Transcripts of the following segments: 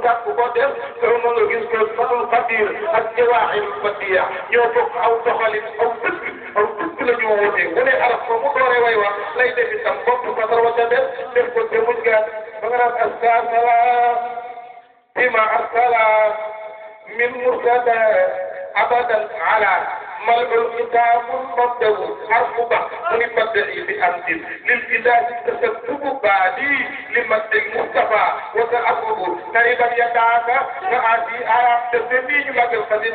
tàkk ko def ma nga gis ko Fatul Qadir ak Jawaahir Fatiha ñoo bokk aw doxalin aw dëkk la ñu woote wane arab ko mu doore way wa lay def itam bopp Fatar wa ca def ko te muj gaat ba nga naan astasala bima arsala min mursada abadan ala ملء الكتاب مبدأ حرف لمبدئ بأمد للكتاب تسبب بعدي لمبدئ المصطفى وتأبب قريبا يدعك فآتي آيات تسمين مدى القديم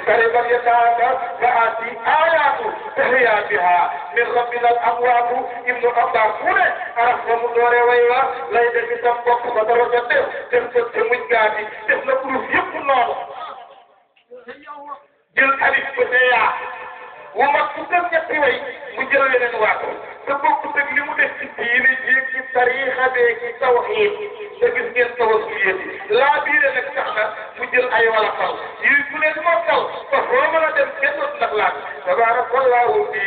قريبا يدعك فآتي آيات تحيا بها من ربنا الأموات ابن عباس هنا عرفت مدور ويوا لا يدري تنبق فترجته تنبق مجاني تنبق يقنون jël alif ba te yaa wu mag bu gën ñetti way mu jël yeneen waat te bokkut ak li mu def ci diine ji ci tariixa bee ci tawhiid te gis ngeen tawassuliyat laa biire nag tax na mu jël ay wala xaw yi ku leen mokkal ba foo mën a dem kenn dootu ndax laaj tabarakallahu bi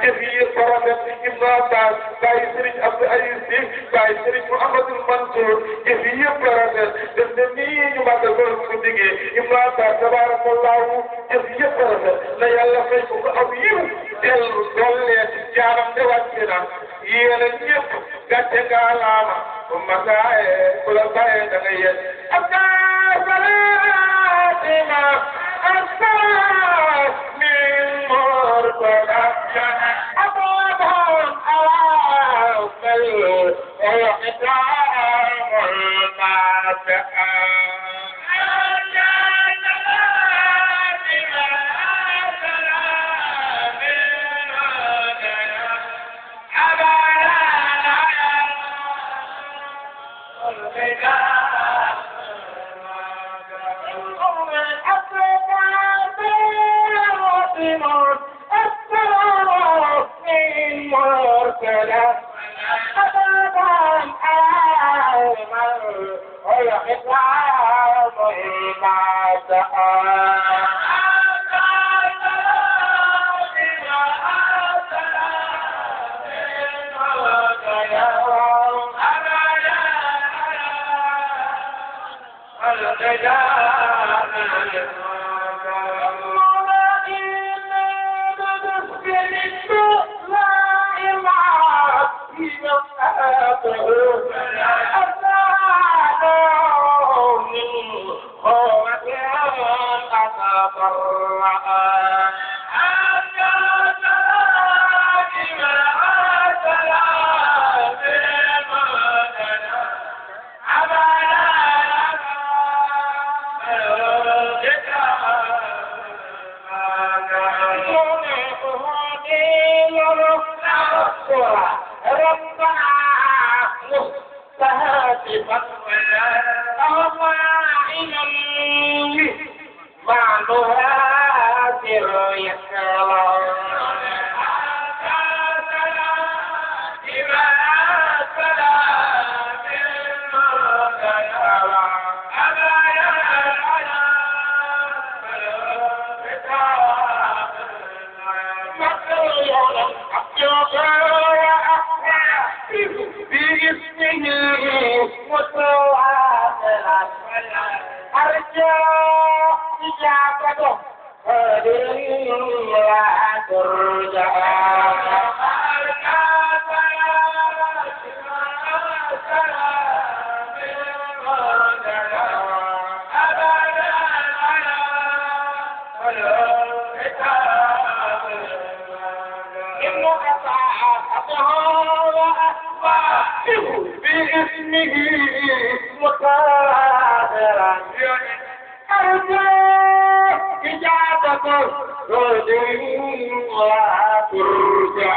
jëf yi Farafet Ibnu Abbas bàyyi Serigne Abdou Aziz Sy bàyyi Serigne Mouhamadul Mansour jëf yi yëpp Farafet def na nii ñu màggal ko ko digee Ibnu Abbas tabarakallahu jëf yi yëpp Farafet na yàlla fay ko ko aw yiw dellu dollee ci jaaram de wàcce na yéen a ñëpp gàcce ngaalaama ma saaye ku la bàyyee da nga yéen asalatima asalaam min murtada ababam awafal وقتام المعتقى إجابة رجل وترجع